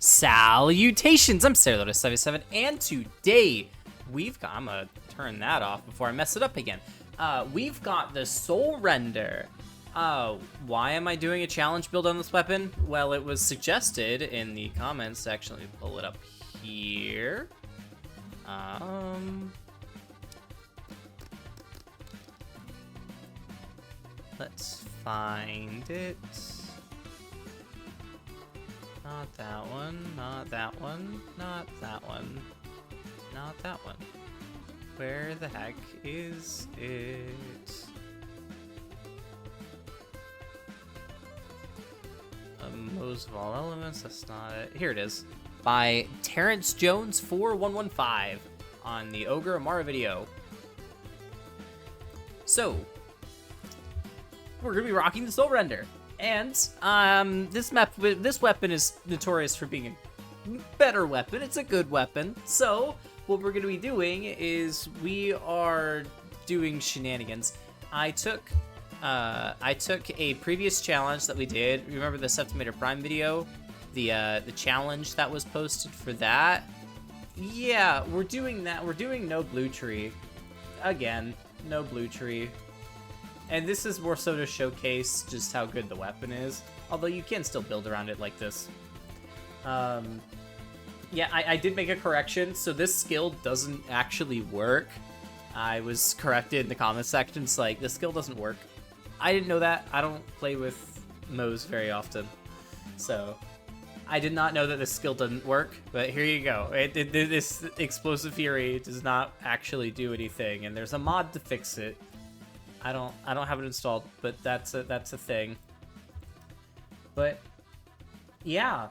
Salutations, I'm SoulRender77, and today we've got, I'm gonna turn that off before I mess it up again. We've got the SoulRender. Why am I doing a challenge build on this weapon? Well, it was suggested in the comments section. Let me pull it up here. Let's find it. Not that one, not that one, not that one, not that one. Where the heck is it? Moze of all elements, that's not it. Here it is. By Terrence Jones 4115 on the Ogre Amara video. So, we're gonna be rocking the SoulRender. And this weapon is notorious for being a better weapon. It's a good weapon. So what we're going to be doing is we are doing shenanigans. I took a previous challenge that we did. Remember the Septimator Prime video? The challenge that was posted for that? Yeah, we're doing that. We're doing no blue tree. Again, no blue tree. And this is more so to showcase just how good the weapon is. Although you can still build around it like this. Yeah, I did make a correction. So this skill doesn't actually work. I was corrected in the comment section. It's like, this skill doesn't work. I didn't know that. I don't play with Moze very often. So I did not know that this skill doesn't work. But here you go. This Explosive Fury does not actually do anything. And there's a mod to fix it. I don't have it installed, but that's a thing. But yeah,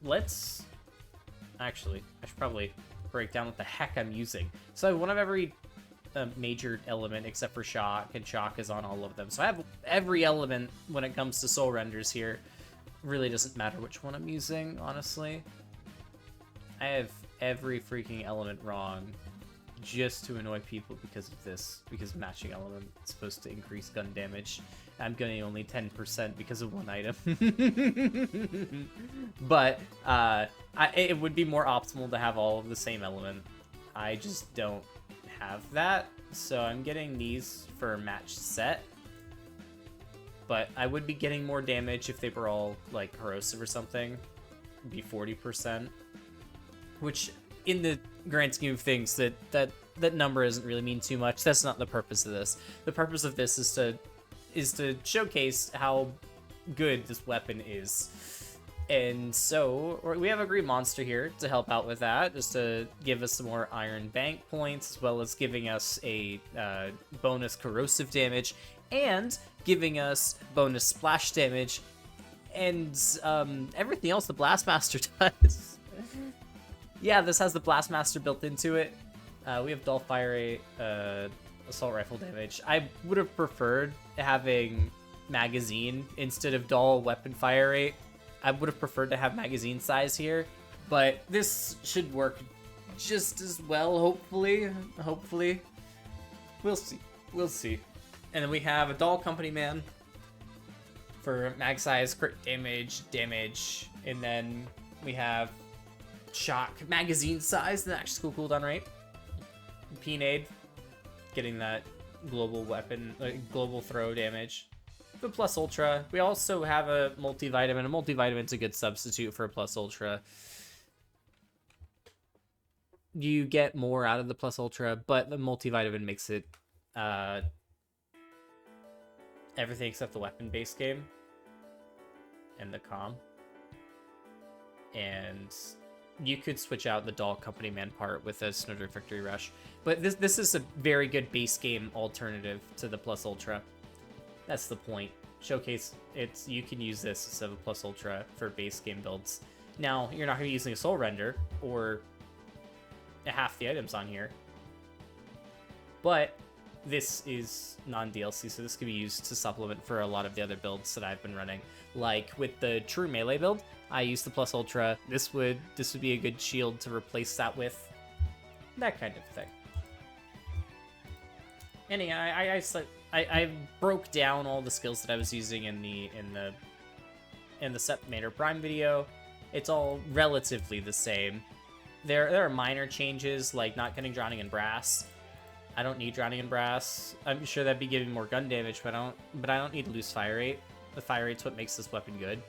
let's actually, I should probably break down what the heck I'm using. So I have one of every major element except for shock, and shock is on all of them. So I have every element when it comes to SoulRenders here. Really doesn't matter which one I'm using, honestly. I have every freaking element wrong. Just to annoy people because of this, because matching element is supposed to increase gun damage. I'm getting only 10% because of one item. But it would be more optimal to have all of the same element. I just don't have that, so I'm getting these for a matched set. But I would be getting more damage if they were all like corrosive or something. It'd be 40%, which in the grand scheme of things, that number doesn't really mean too much. That's not the purpose of this. The purpose of this is to showcase how good this weapon is. And so we have a green monster here to help out with that, just to give us some more iron bank points, as well as giving us a bonus corrosive damage and giving us bonus splash damage and everything else the Blastmaster does. Yeah, this has the Blastmaster built into it. We have dull fire rate, assault rifle damage. I would have preferred having magazine instead of dull weapon fire rate. I would have preferred to have magazine size here, but this should work just as well, hopefully. Hopefully. We'll see. We'll see. And then we have a dull company man for mag size, crit damage, and then we have shock magazine size, the actual cooldown rate. P-nade, getting that global weapon, global throw damage. The plus ultra. We also have a multivitamin. A multivitamin's a good substitute for a plus ultra. You get more out of the plus ultra, but the multivitamin makes it everything except the weapon base game and the comm. And you could switch out the dull company man part with a Snowdrift Victory Rush. But this is a very good base game alternative to the plus ultra. That's the point. Showcase, you can use this instead of a plus ultra for base game builds. Now, you're not going to be using a SoulRender or half the items on here. But this is non-DLC, so this could be used to supplement for a lot of the other builds that I've been running. Like with the true melee build, I use the plus ultra. This would be a good shield to replace that with. That kind of thing. Anyway, I broke down all the skills that I was using in the in the Septimator Prime video, it's all relatively the same. There are minor changes, like not getting Drowning in Brass. I don't need Drowning in Brass. I'm sure that'd be giving more gun damage, but I don't need to lose fire rate. The fire rate's what makes this weapon good.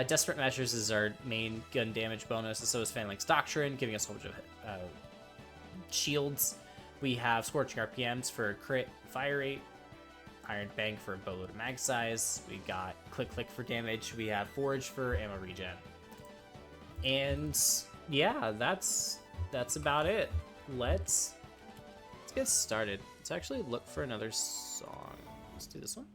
Desperate Measures is our main gun damage bonus, and so is Phalanx Doctrine, giving us a whole bunch of shields. We have Scorching RPMs for crit fire rate, Iron Bank for bow to mag size. We got Click Click for damage. We have Forge for ammo regen. And yeah, that's about it. Let's get started. Let's actually look for another song. Let's do this one.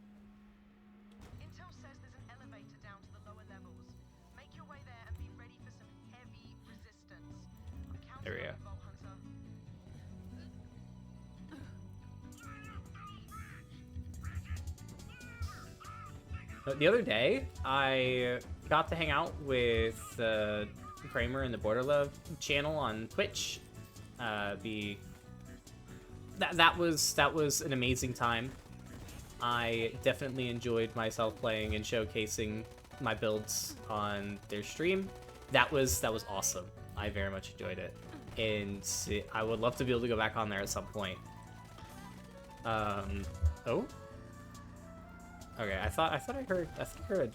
Intel says there's an elevator down to the lower levels. Make your way there and be ready for some heavy resistance. I'm counting There we go. on you, Vault Hunter. The other day, I got to hang out with Kramer in the Border Love channel on Twitch. That was an amazing time. I definitely enjoyed myself playing and showcasing my builds on their stream. That was awesome. I very much enjoyed it, and I would love to be able to go back on there at some point. Oh. Okay, I thought I heard.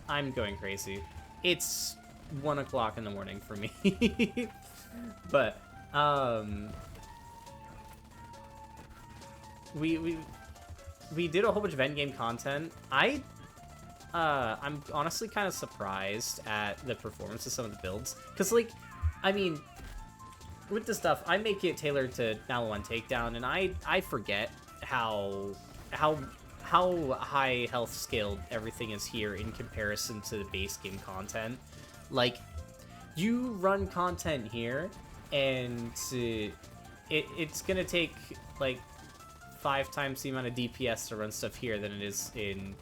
I'm going crazy. It's 1 o'clock in the morning for me. But we did a whole bunch of endgame content. I'm honestly kind of surprised at the performance of some of the builds, because like, I mean, with this stuff, I make it tailored to Maliwan Takedown, and I forget how high health scaled everything is here in comparison to the base game content. Like, you run content here, and it's gonna take like 5 times the amount of DPS to run stuff here than it is in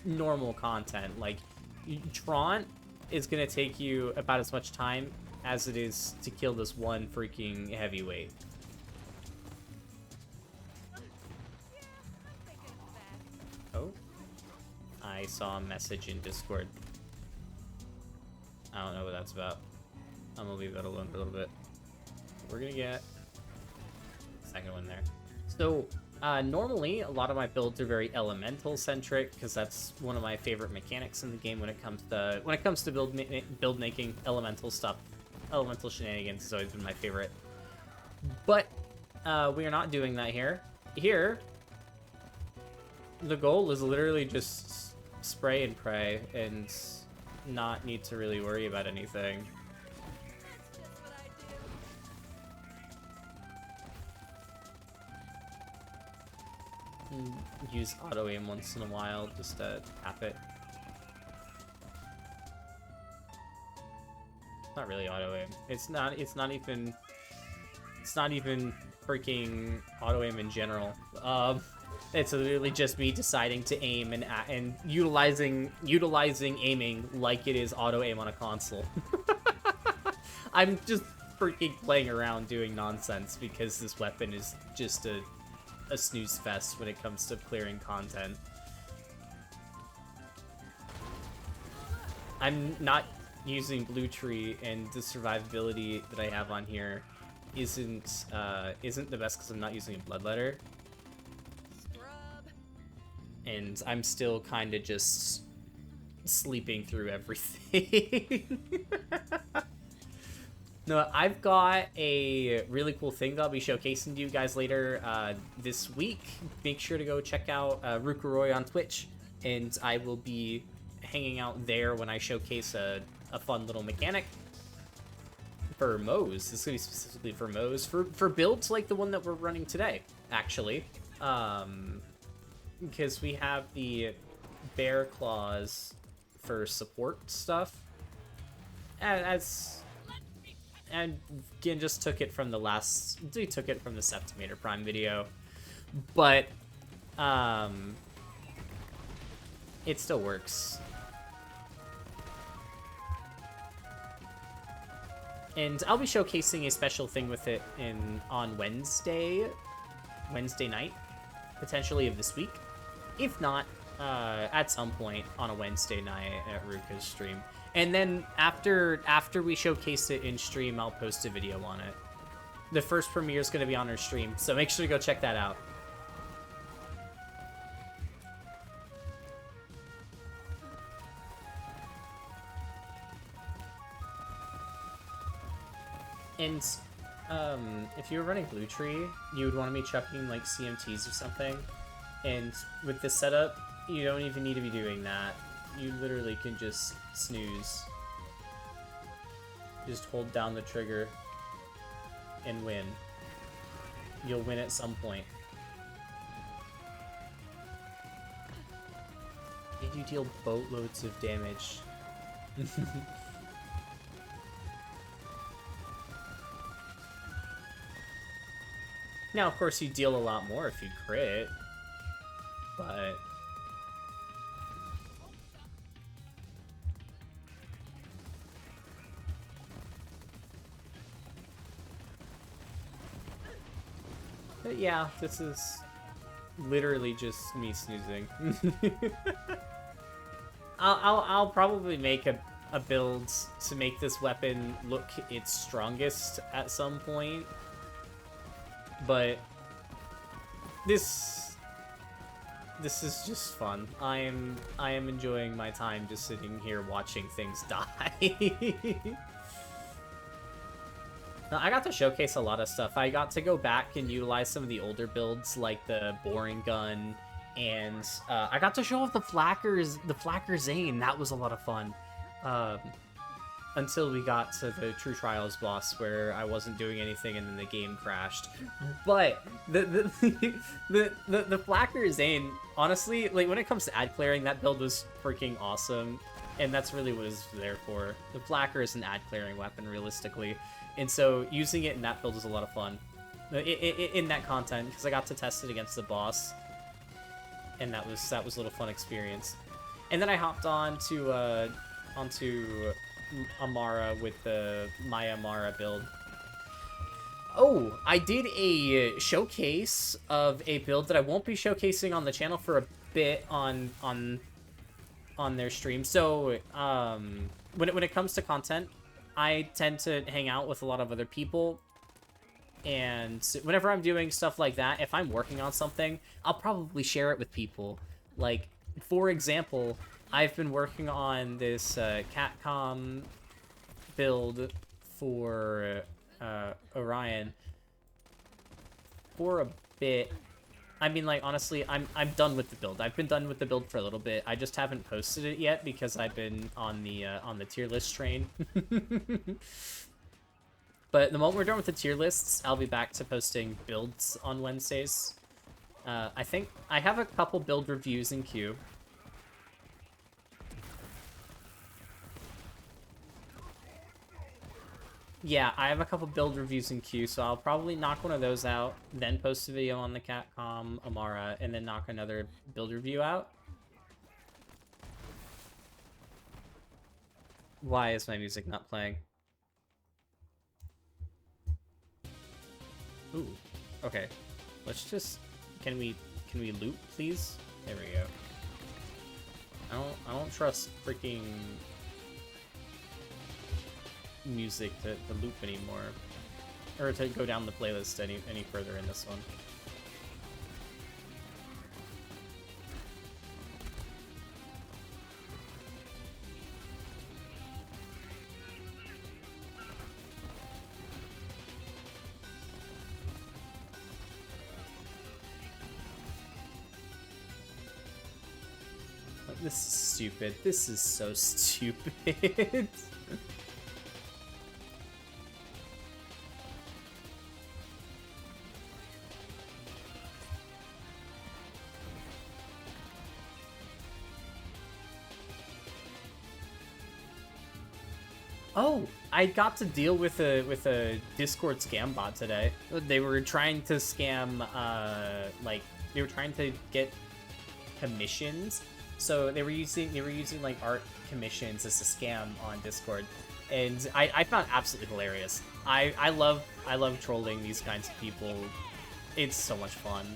normal content. Like, Tron is gonna take you about as much time as it is to kill this one freaking heavyweight. Oh, I saw a message in Discord. I don't know what that's about. I'm gonna leave that alone for a little bit. We're gonna get the second one there. So normally a lot of my builds are very elemental centric, because that's one of my favorite mechanics in the game when it comes to build making. Elemental stuff, elemental shenanigans has always been my favorite. But we are not doing that here. Here, the goal is literally just spray and pray and not need to really worry about anything. Use auto aim once in a while just to tap it. It's not really auto aim. It's not even freaking auto aim in general. It's literally just me deciding to aim and utilizing aiming like it is auto aim on a console. I'm just freaking playing around doing nonsense because this weapon is just a snooze fest when it comes to clearing content. I'm not using Blue Tree, and the survivability that I have on here isn't the best because I'm not using a Bloodletter. And I'm still kind of just sleeping through everything. No, I've got a really cool thing that I'll be showcasing to you guys later this week. Make sure to go check out Rukuroy on Twitch, and I will be hanging out there when I showcase a fun little mechanic for Moze. This is going to be specifically for Moze, for builds like the one that we're running today, actually. Because we have the bear claws for support stuff. And again, just took it from the Septimator Prime video, but it still works. And I'll be showcasing a special thing with it on Wednesday night, potentially of this week. if not, at some point on a Wednesday night at Ruka's stream. And then after we showcase it in stream, I'll post a video on it. The first premiere is going to be on her stream, so make sure to go check that out. And if you were running Blue Tree, you would want to be chucking like CMTs or something. And with this setup, you don't even need to be doing that. You literally can just snooze. Just hold down the trigger and win. You'll win at some point. And you deal boatloads of damage. Now, of course, you deal a lot more if you crit, but... But yeah, this is literally just me snoozing. I'll probably make a build to make this weapon look its strongest at some point. But this is just fun. I am enjoying my time just sitting here watching things die. I got to showcase a lot of stuff. I got to go back and utilize some of the older builds, like the boring gun, and I got to show off the Flacker Zane. That was a lot of fun. Until we got to the True Trials boss, where I wasn't doing anything and then the game crashed. But the Flacker Zane, honestly, like when it comes to ad clearing, that build was freaking awesome, and that's really what it's there for. The Flacker is an ad clearing weapon, realistically. And so using it in that build was a lot of fun. In that content, because I got to test it against the boss. And that was a little fun experience. And then I hopped onto Amara with the Maya Amara build. Oh, I did a showcase of a build that I won't be showcasing on the channel for a bit on their stream. So when it comes to content, I tend to hang out with a lot of other people, and whenever I'm doing stuff like that, if I'm working on something, I'll probably share it with people. Like, for example, I've been working on this Catcom build for Orion for a bit. I mean, like, honestly, I'm done with the build. I've been done with the build for a little bit. I just haven't posted it yet because I've been on the tier list train. But the moment we're done with the tier lists, I'll be back to posting builds on Wednesdays. I think I have a couple build reviews in queue. Yeah, I have a couple build reviews in queue, so I'll probably knock one of those out, then post a video on the Catcom Amara, and then knock another build review out. Why is my music not playing? Ooh, okay. Let's just... Can we loot, please? There we go. I don't trust freaking music to loop anymore, or to go down the playlist any further in this one. This is stupid. This is so stupid. Oh, I got to deal with a Discord scam bot today. They were trying to scam, like, they were trying to get commissions. So they were using like art commissions as a scam on Discord, and I found it absolutely hilarious. I love trolling these kinds of people. It's so much fun.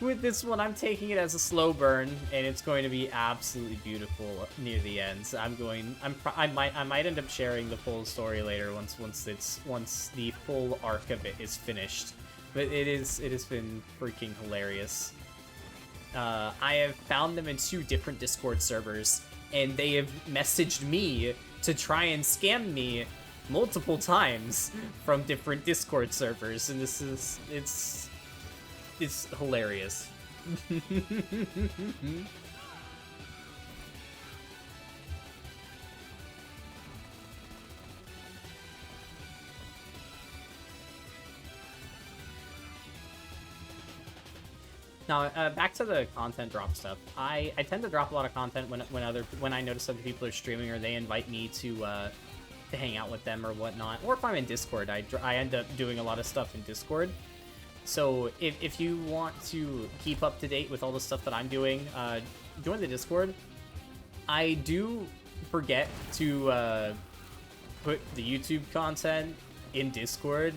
with this one, I'm taking it as a slow burn, and it's going to be absolutely beautiful near the end. So I might end up sharing the full story later once the full arc of it is finished. But it has been freaking hilarious. I have found them in 2 different Discord servers, and they have messaged me to try and scam me multiple times from different Discord servers, and it's hilarious. Now, back to the content drop stuff. I tend to drop a lot of content when I notice other people are streaming or they invite me to hang out with them or whatnot. Or if I'm in Discord, I end up doing a lot of stuff in Discord. So if you want to keep up to date with all the stuff that I'm doing, join the Discord. I do forget to put the YouTube content in Discord.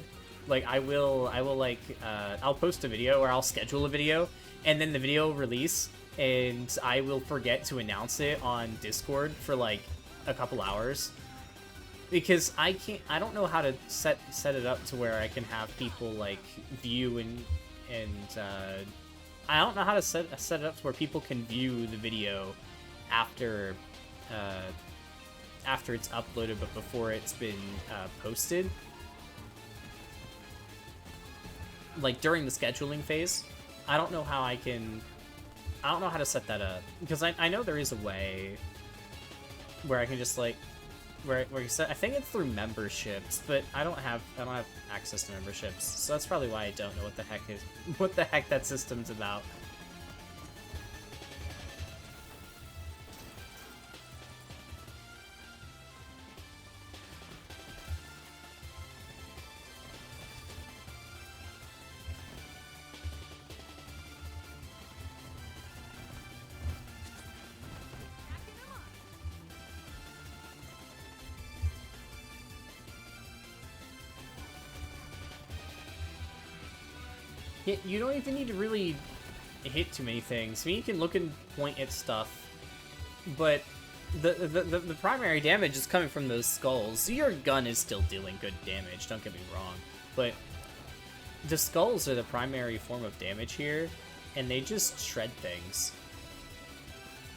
Like I'll post a video or I'll schedule a video, and then the video will release, and I will forget to announce it on Discord for like a couple hours. Because I don't know how to set it up to where I can have people like view and I don't know how to set it up to where people can view the video after it's uploaded but before it's been posted. Like during the scheduling phase, I don't know how to set that up, because I know there is a way where I can just like where you set, I think it's through memberships, but I don't have access to memberships, so that's probably why I don't know what the heck that system's about. You don't even need to really hit too many things. I mean, you can look and point at stuff, but the primary damage is coming from those skulls. Your gun is still dealing good damage, don't get me wrong, but the skulls are the primary form of damage here, and they just shred things.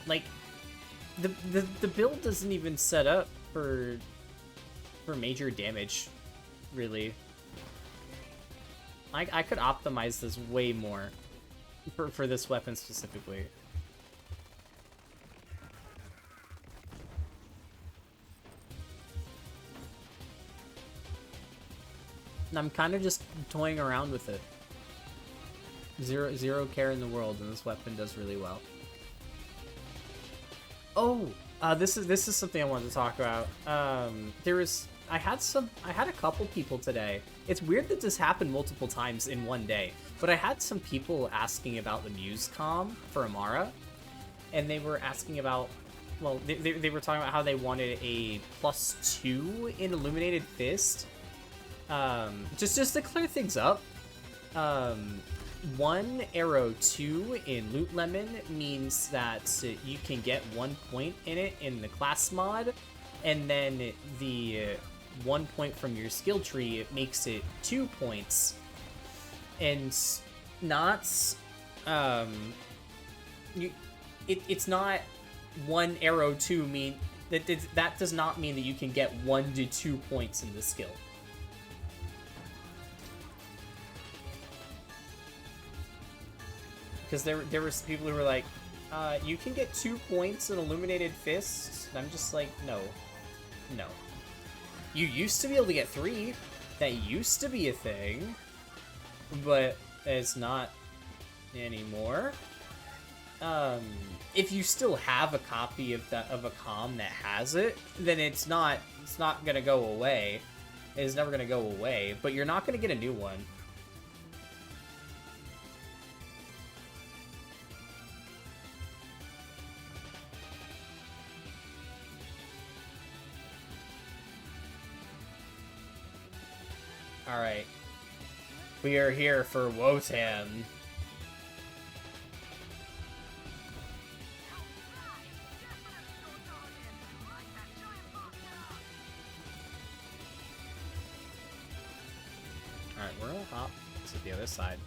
Like, the build doesn't even set up for major damage, really. I could optimize this way more for this weapon specifically. And I'm kind of just toying around with it. Zero care in the world, and this weapon does really well. Oh, this is something I wanted to talk about. I had a couple people today. It's weird that this happened multiple times in one day, but I had some people asking about the Muse comm for Amara, and they were asking about, well, they were talking about how they wanted a +2 in Illuminated Fist. Just to clear things up, 1 arrow 2 in Loot Lemon means that you can get 1 point in it in the class mod, and then the 1 point from your skill tree, it makes it 2 points. And not it's not 1 arrow 2 mean that does not mean that you can get 1 to 2 points in the skill. Because there were people who were like, you can get 2 points in Illuminated Fists. And I'm just like, no. You used to be able to get 3. That used to be a thing, but it's not anymore. If you still have a copy of a comm that has it, then it's not gonna go away. It's never gonna go away, but you're not gonna get a new one. Alright. We are here for Wotan. we'll hop to the other side.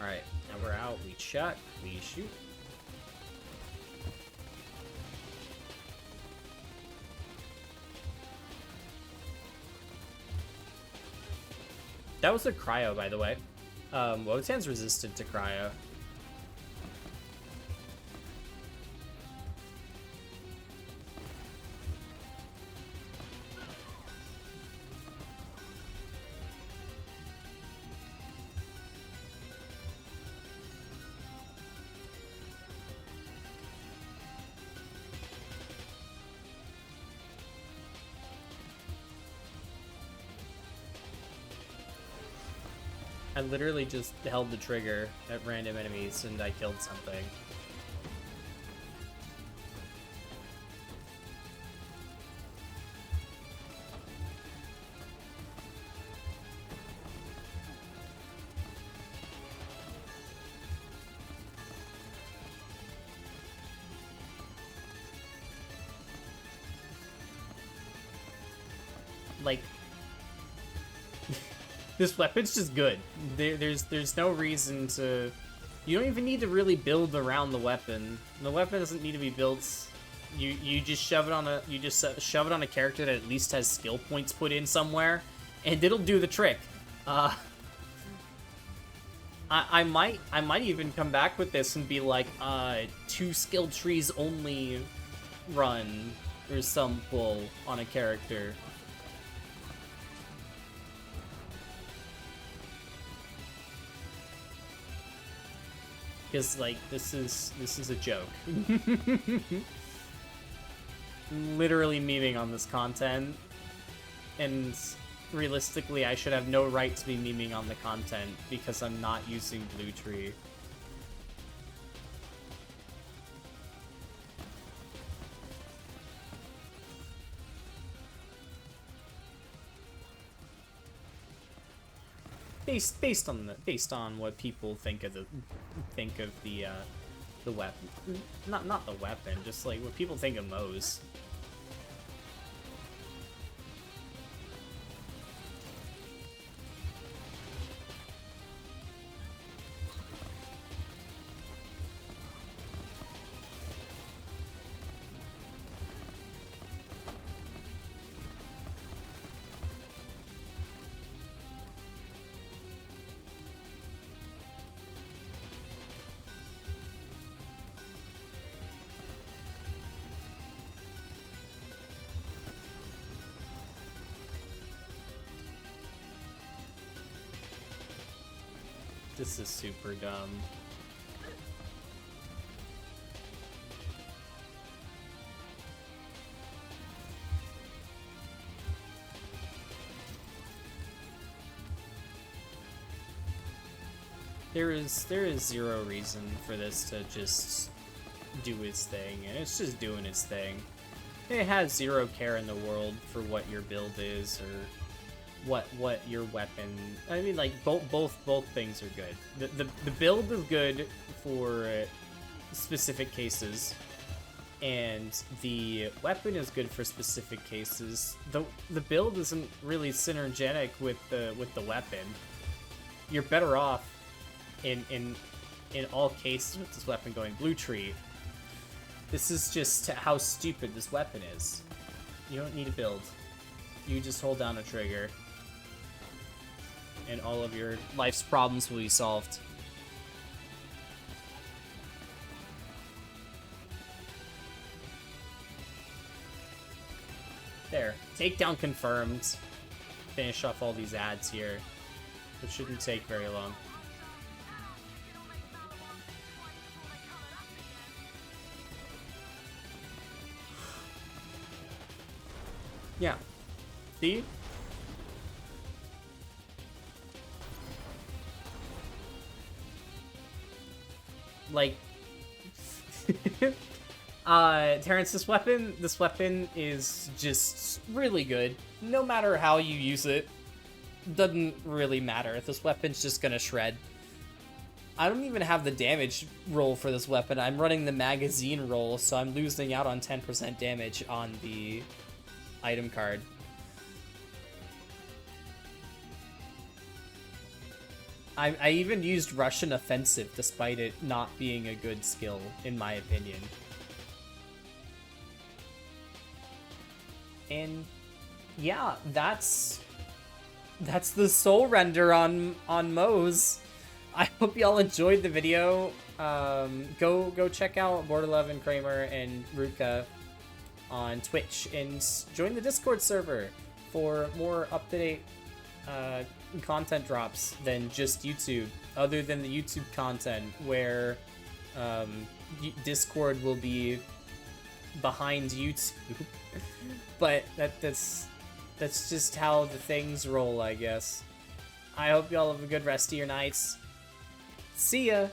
Alright, now we're out. We chuck, we shoot. That was a cryo, by the way. Wotan's resistant to cryo. I literally just held the trigger at random enemies and I killed something. Like, this weapon's just good. There's no reason to... You don't even need to really build around the weapon. The weapon doesn't need to be built. You just shove it on a shove it on a character that at least has skill points put in somewhere, and it'll do the trick. I might even come back with this and be like 2 skill trees only run or some pull on a character. Because, like, this is a joke. Literally memeing on this content, and realistically I should have no right to be memeing on the content because I'm not using Blue Tree. Based on what people think of the weapon, not the weapon, just like what people think of Moze. This is super dumb. There is zero reason for this to just do its thing, and it's just doing its thing. It has zero care in the world for what your build is or what your weapon. I mean, like, both things are good. The build is good for specific cases, and the weapon is good for specific cases. The build isn't really synergetic with the weapon. You're better off in all cases with this weapon going Blue Tree. This is just how stupid this weapon is. You don't need to build. You just hold down a trigger, and all of your life's problems will be solved. There. Takedown confirmed. Finish off all these ads here. It shouldn't take very long. Yeah. See? Like, Terrence, this weapon is just really good. No matter how you use it, doesn't really matter. This weapon's just gonna shred. I don't even have the damage roll for this weapon. I'm running the magazine roll, so I'm losing out on 10% damage on the item card. I even used Russian Offensive despite it not being a good skill, in my opinion. And yeah, that's the SoulRender on Moze. I hope y'all enjoyed the video. Go check out Border11, Kramer, and Ruka on Twitch, and join the Discord server for more up-to-date content drops than just YouTube, other than the YouTube content where Discord will be behind YouTube. But that's just how the things roll, I guess. I hope y'all have a good rest of your nights. See ya!